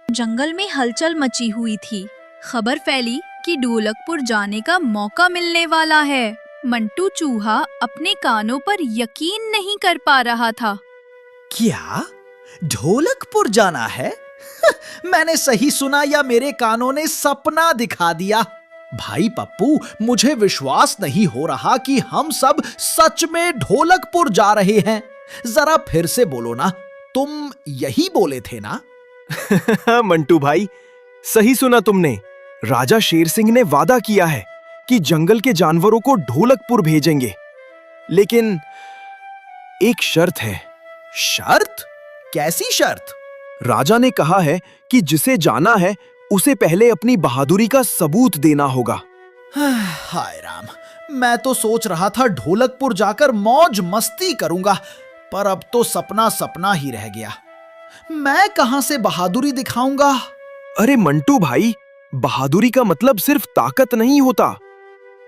जंगल में हलचल मची हुई थी। खबर फैली कि ढोलकपुर जाने का मौका मिलने वाला है। मंटू चूहा अपने कानों पर यकीन नहीं कर पा रहा था। क्या ढोलकपुर जाना है? मैंने सही सुना या मेरे कानों ने सपना दिखा दिया? भाई पप्पू, मुझे विश्वास नहीं हो रहा कि हम सब सच में ढोलकपुर जा रहे हैं। जरा फिर से बोलो ना, तुम यही बोले थे ना? मंटू भाई, सही सुना तुमने। राजा शेर सिंह ने वादा किया है कि जंगल के जानवरों को ढोलकपुर भेजेंगे, लेकिन एक शर्त है। शर्त? कैसी शर्त? राजा ने कहा है कि जिसे जाना है उसे पहले अपनी बहादुरी का सबूत देना होगा। हाय राम, मैं तो सोच रहा था ढोलकपुर जाकर मौज मस्ती करूंगा, पर अब तो सपना सपना ही रह गया। मैं कहां से बहादुरी दिखाऊंगा? अरे मंटू भाई, बहादुरी का मतलब सिर्फ ताकत नहीं होता,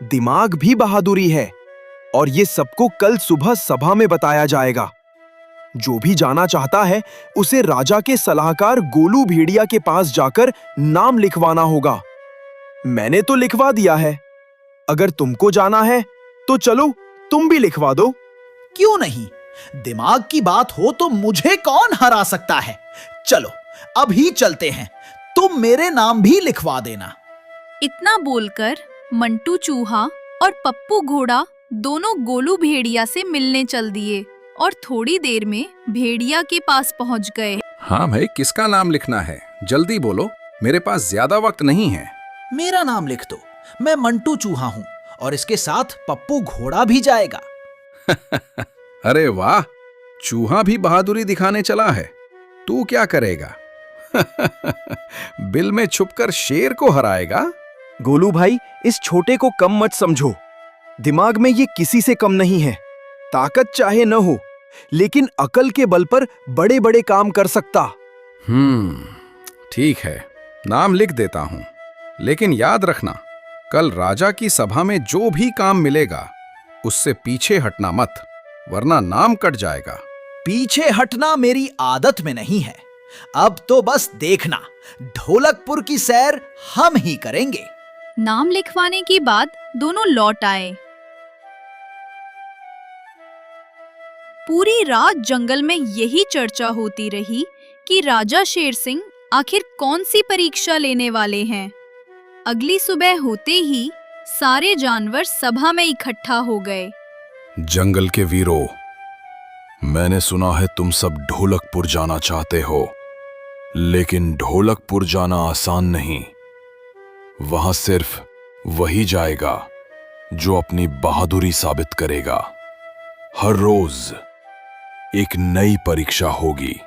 दिमाग भी बहादुरी है। और ये सबको कल सुबह सभा में बताया जाएगा। जो भी जाना चाहता है उसे राजा के सलाहकार गोलू भेड़िया के पास जाकर नाम लिखवाना होगा। मैंने तो लिखवा दिया है। अगर तुमको जाना है तो चलो, तुम भी लिखवा दो। क्यों नहीं? दिमाग की बात हो तो मुझे कौन हरा सकता है? चलो अभी चलते हैं, तुम मेरे नाम भी लिखवा देना। इतना बोलकर मंटू चूहा और पप्पू घोड़ा दोनों गोलू भेड़िया से मिलने चल दिए और थोड़ी देर में भेड़िया के पास पहुंच गए। हाँ भाई, किसका नाम लिखना है? जल्दी बोलो, मेरे पास ज्यादा वक्त नहीं है। मेरा नाम लिख दो, मैं मंटू चूहा हूं और इसके साथ पप्पू घोड़ा भी जाएगा। अरे वाह, चूहा भी बहादुरी दिखाने चला है। तू क्या करेगा? बिल में छुपकर शेर को हराएगा? गोलू भाई, इस छोटे को कम मत समझो। दिमाग में ये किसी से कम नहीं है। ताकत चाहे न हो, लेकिन अकल के बल पर बड़े बड़े काम कर सकता। ठीक है, नाम लिख देता हूं, लेकिन याद रखना, कल राजा की सभा में जो भी काम मिलेगा उससे पीछे हटना मत, वरना नाम कट जाएगा। पीछे हटना मेरी आदत में नहीं है। अब तो बस देखना, ढोलकपुर की सैर हम ही करेंगे। नाम लिखवाने के बाद दोनों लौट आए। पूरी रात जंगल में यही चर्चा होती रही कि राजा शेर सिंह आखिर कौन सी परीक्षा लेने वाले हैं। अगली सुबह होते ही सारे जानवर सभा में इकट्ठा हो गए। जंगल के वीरों, मैंने सुना है तुम सब ढोलकपुर जाना चाहते हो, लेकिन ढोलकपुर जाना आसान नहीं। वहां सिर्फ वही जाएगा जो अपनी बहादुरी साबित करेगा। हर रोज एक नई परीक्षा होगी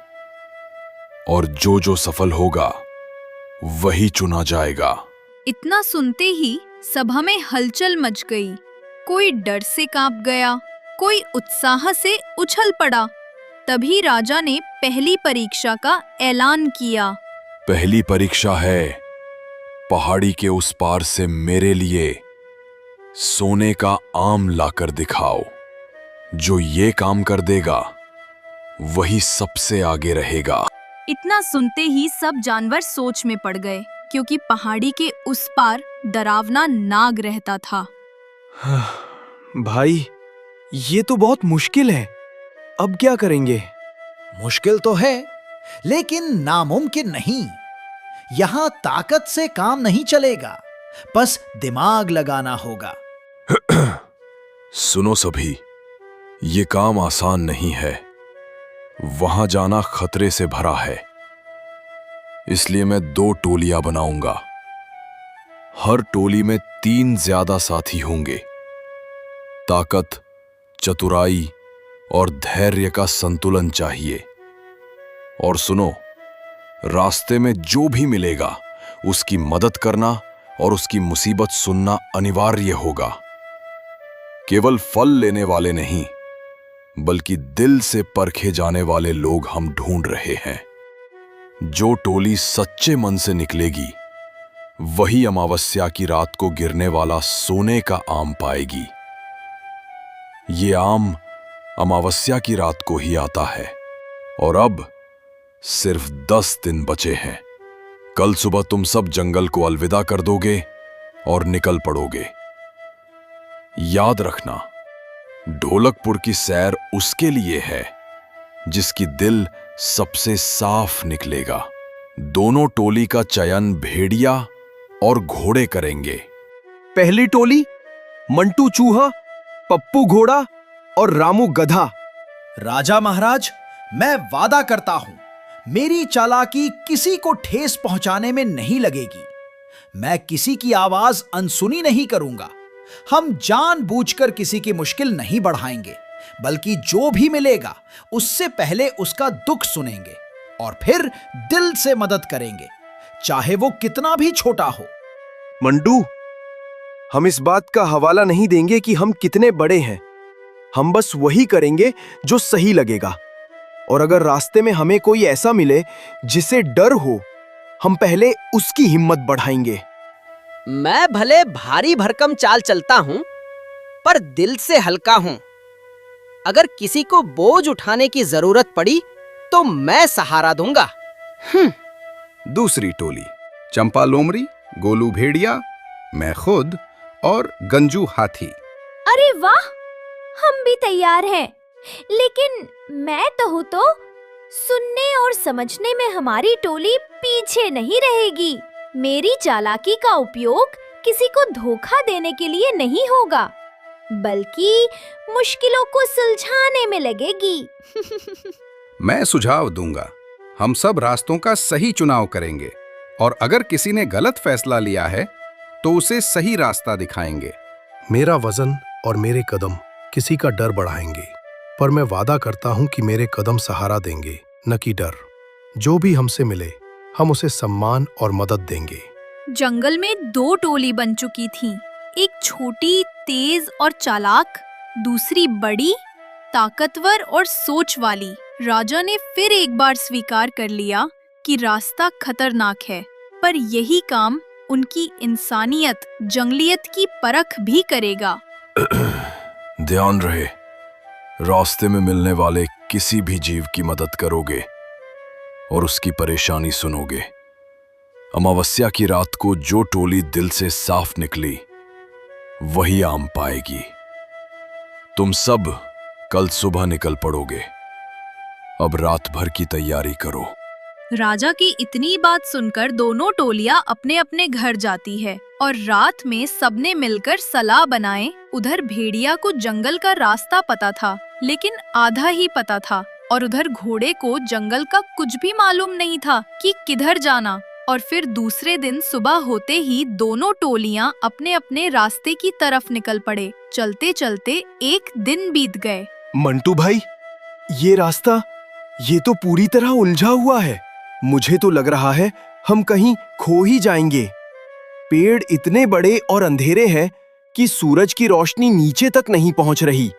और जो सफल होगा वही चुना जाएगा। इतना सुनते ही सभा में हलचल मच गई। कोई डर से कांप गया, कोई उत्साह से उछल पड़ा। तभी राजा ने पहली परीक्षा का ऐलान किया। पहली परीक्षा है, पहाड़ी के उस पार से मेरे लिए सोने का आम लाकर दिखाओ। जो ये काम कर देगा वही सबसे आगे रहेगा। इतना सुनते ही सब जानवर सोच में पड़ गए, क्योंकि पहाड़ी के उस पार डरावना नाग रहता था। भाई, ये तो बहुत मुश्किल है। अब क्या करेंगे? मुश्किल तो है, लेकिन नामुमकिन नहीं। यहां ताकत से काम नहीं चलेगा, बस दिमाग लगाना होगा। सुनो सभी, ये काम आसान नहीं है। वहां जाना खतरे से भरा है, इसलिए मैं 2 टोलियां बनाऊंगा। हर टोली में 3 ज्यादा साथी होंगे। ताकत, चतुराई और धैर्य का संतुलन चाहिए। और सुनो, रास्ते में जो भी मिलेगा उसकी मदद करना और उसकी मुसीबत सुनना अनिवार्य होगा। केवल फल लेने वाले नहीं, बल्कि दिल से परखे जाने वाले लोग हम ढूंढ रहे हैं। जो टोली सच्चे मन से निकलेगी वही अमावस्या की रात को गिरने वाला सोने का आम पाएगी। ये आम अमावस्या की रात को ही आता है और अब सिर्फ 10 दिन बचे हैं। कल सुबह तुम सब जंगल को अलविदा कर दोगे और निकल पड़ोगे। याद रखना, ढोलकपुर की सैर उसके लिए है जिसकी दिल सबसे साफ निकलेगा। दोनों टोली का चयन भेड़िया और घोड़े करेंगे। पहली टोली मंटू चूहा, पप्पू घोड़ा और रामू गधा। राजा महाराज, मैं वादा करता हूं, मेरी चालाकी किसी को ठेस पहुंचाने में नहीं लगेगी। मैं किसी की आवाज अनसुनी नहीं करूंगा। हम जानबूझकर किसी की मुश्किल नहीं बढ़ाएंगे, बल्कि जो भी मिलेगा उससे पहले उसका दुख सुनेंगे और फिर दिल से मदद करेंगे, चाहे वो कितना भी छोटा हो। मंटू, हम इस बात का हवाला नहीं देंगे कि हम कितने बड़े हैं। हम बस वही करेंगे जो सही लगेगा। और अगर रास्ते में हमें कोई ऐसा मिले जिसे डर हो, हम पहले उसकी हिम्मत बढ़ाएंगे। मैं भले भारी भरकम चाल चलता हूं, पर दिल से हल्का हूं। अगर किसी को बोझ उठाने की जरूरत पड़ी तो मैं सहारा दूंगा। दूसरी टोली चंपा लोमड़ी, गोलू भेड़िया, मैं खुद और गंजू हाथी। अरे वाह, हम भी तैयार हैं। लेकिन मैं कहूँ तो सुनने और समझने में हमारी टोली पीछे नहीं रहेगी। मेरी चालाकी का उपयोग किसी को धोखा देने के लिए नहीं होगा, बल्कि मुश्किलों को सुलझाने में लगेगी। मैं सुझाव दूंगा, हम सब रास्तों का सही चुनाव करेंगे और अगर किसी ने गलत फैसला लिया है तो उसे सही रास्ता दिखाएंगे। मेरा वजन और मेरे कदम किसी का डर बढ़ाएंगे, पर मैं वादा करता हूं कि मेरे कदम सहारा देंगे, न कि डर। जो भी हमसे मिले, हम उसे सम्मान और मदद देंगे। जंगल में दो टोली बन चुकी थीं। एक छोटी, तेज और चालाक, दूसरी बड़ी, ताकतवर और सोच वाली। राजा ने फिर एक बार स्वीकार कर लिया कि रास्ता खतरनाक है, पर यही काम उनकी इंसानियत, जंगलियत की परख भी करेगा। ध्यान रहे, रास्ते में मिलने वाले किसी भी जीव की मदद करोगे और उसकी परेशानी सुनोगे। अमावस्या की रात को जो टोली दिल से साफ निकली वही आम पाएगी। तुम सब कल सुबह निकल पड़ोगे। अब रात भर की तैयारी करो। राजा की इतनी बात सुनकर दोनों टोलियां अपने अपने घर जाती है और रात में सबने मिलकर सलाह बनाए। उधर भेड़िया को जंगल का रास्ता पता था, लेकिन आधा ही पता था, और उधर घोड़े को जंगल का कुछ भी मालूम नहीं था कि किधर जाना। और फिर दूसरे दिन सुबह होते ही दोनों टोलियां अपने अपने रास्ते की तरफ निकल पड़े। चलते चलते एक दिन बीत गए। मंटू भाई, ये रास्ता, ये तो पूरी तरह उलझा हुआ है। मुझे तो लग रहा है हम कहीं खो ही जाएंगे। पेड़ इतने बड़े और अंधेरे हैं कि सूरज की रोशनी नीचे तक नहीं पहुंच रही।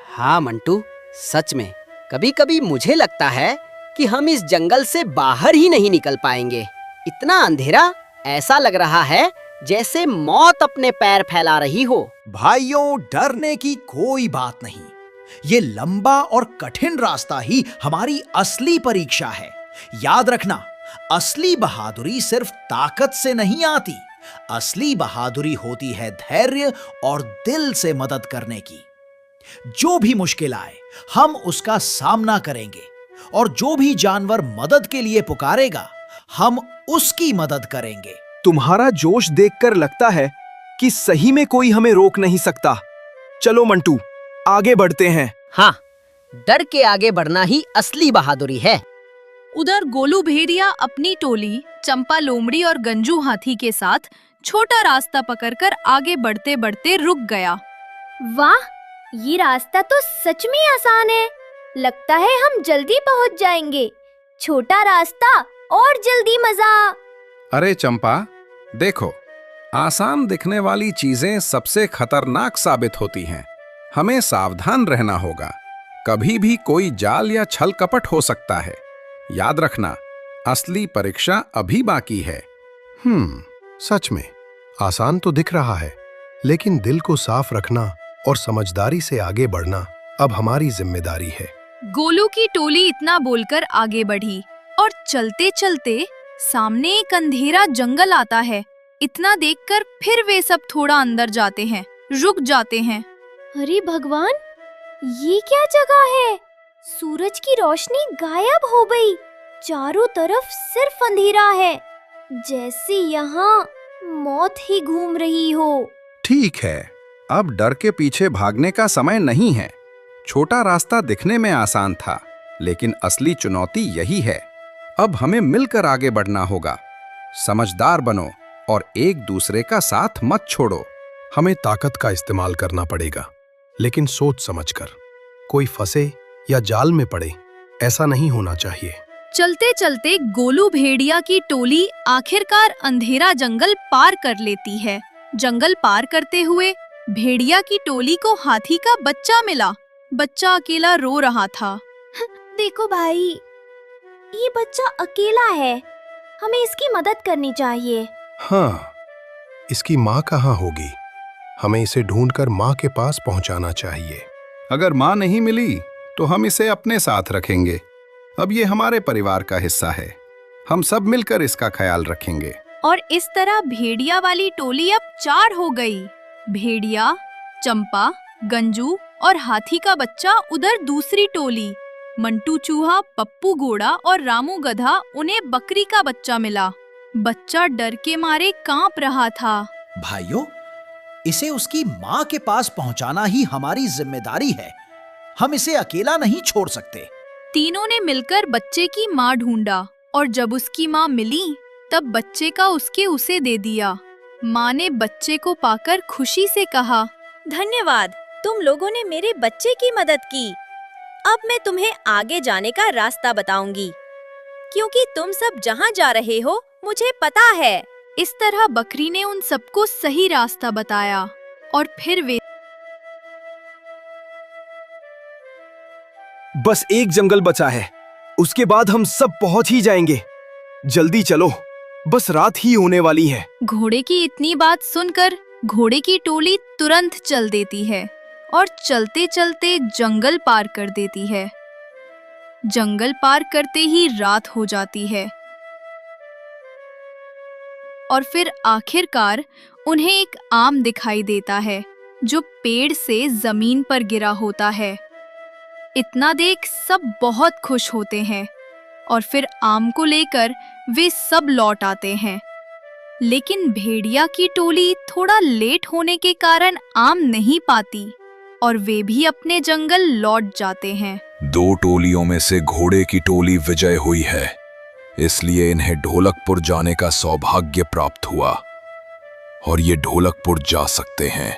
हाँ मंटू, सच में कभी कभी मुझे लगता है कि हम इस जंगल से बाहर ही नहीं निकल पाएंगे। इतना अंधेरा, ऐसा लग रहा है जैसे मौत अपने पैर फैला रही हो। भाइयों, डरने की कोई बात नहीं। ये लंबा और कठिन रास्ता ही हमारी असली परीक्षा है। याद रखना, असली बहादुरी सिर्फ ताकत से नहीं आती। असली बहादुरी होती है धैर्य और दिल से मदद करने की। जो भी मुश्किल आए, हम उसका सामना करेंगे, और जो भी जानवर मदद के लिए पुकारेगा, हम उसकी मदद करेंगे। तुम्हारा जोश देखकर लगता है कि सही में कोई हमें रोक नहीं सकता। चलो मंटू, आगे बढ़ते हैं। हाँ, डर के आगे बढ़ना ही असली बहादुरी है। उधर गोलू भेड़िया अपनी टोली चंपा लोमड़ी और गंजू हाथी के साथ छोटा रास्ता पकड़कर आगे बढ़ते बढ़ते रुक गया। वाह, ये रास्ता तो सच में आसान है। लगता है हम जल्दी पहुंच जाएंगे। छोटा रास्ता और जल्दी मजा। अरे चंपा, देखो, आसान दिखने वाली चीजें सबसे खतरनाक साबित होती हैं। हमें सावधान रहना होगा। कभी भी कोई जाल या छल कपट हो सकता है। याद रखना, असली परीक्षा अभी बाकी है। सच में आसान तो दिख रहा है, लेकिन दिल को साफ रखना और समझदारी से आगे बढ़ना अब हमारी जिम्मेदारी है। गोलू की टोली इतना बोलकर आगे बढ़ी और चलते चलते सामने एक अंधेरा जंगल आता है। इतना देखकर फिर वे सब थोड़ा अंदर जाते हैं, रुक जाते हैं। अरे भगवान, ये क्या जगह है? सूरज की रोशनी गायब हो गई। चारों तरफ सिर्फ अंधेरा है, जैसे यहाँ मौत ही घूम रही हो। ठीक है, अब डर के पीछे भागने का समय नहीं है। छोटा रास्ता दिखने में आसान था, लेकिन असली चुनौती यही है। अब हमें मिलकर आगे बढ़ना होगा। समझदार बनो और एक दूसरे का साथ मत छोड़ो। हमें ताकत का इस्तेमाल करना पड़ेगा, लेकिन सोच समझकर। कोई फंसे या जाल में पड़े, ऐसा नहीं होना चाहिए। चलते चलते गोलू भेड़िया की टोली आखिरकार अंधेरा जंगल पार कर लेती है। जंगल पार करते हुए भेड़िया की टोली को हाथी का बच्चा मिला। बच्चा अकेला रो रहा था। देखो भाई, ये बच्चा अकेला है, हमें इसकी मदद करनी चाहिए। हाँ, इसकी माँ कहाँ होगी? हमें इसे ढूंढकर माँ के पास पहुँचाना चाहिए। अगर माँ नहीं मिली तो हम इसे अपने साथ रखेंगे। अब ये हमारे परिवार का हिस्सा है, हम सब मिलकर इसका ख्याल रखेंगे। और इस तरह भेड़िया वाली टोली अब 4 हो गई। भेड़िया, चंपा, गंजू और हाथी का बच्चा उधर दूसरी टोली। मंटू चूहा, पप्पू घोड़ा और रामू गधा, उन्हें बकरी का बच्चा मिला। बच्चा डर के मारे कांप रहा था। भाइयों, इसे उसकी माँ के पास पहुंचाना ही हमारी जिम्मेदारी है। हम इसे अकेला नहीं छोड़ सकते। तीनों ने मिलकर बच्चे की माँ ढूंढा और जब उसकी माँ मिली तब बच्चे का उसे दे दिया। माँ ने बच्चे को पाकर खुशी से कहा, धन्यवाद, तुम लोगों ने मेरे बच्चे की मदद की। अब मैं तुम्हें आगे जाने का रास्ता बताऊंगी, क्योंकि तुम सब जहाँ जा रहे हो मुझे पता है। इस तरह बकरी ने उन सबको सही रास्ता बताया और फिर वे बस एक जंगल बचा है, उसके बाद हम सब पहुंच ही जाएंगे। जल्दी चलो, बस रात ही होने वाली है। घोड़े की इतनी बात सुनकर घोड़े की टोली तुरंत चल देती है और चलते चलते जंगल पार कर देती है। जंगल पार करते ही रात हो जाती है और फिर आखिरकार उन्हें एक आम दिखाई देता है जो पेड़ से जमीन पर गिरा होता है। इतना देख सब बहुत खुश होते हैं और फिर आम को लेकर वे सब लौट आते हैं। लेकिन भेड़िया की टोली थोड़ा लेट होने के कारण आम नहीं पाती और वे भी अपने जंगल लौट जाते हैं। 2 टोलियों में से घोड़े की टोली विजय हुई है, इसलिए इन्हें ढोलकपुर जाने का सौभाग्य प्राप्त हुआ और ये ढोलकपुर जा सकते हैं।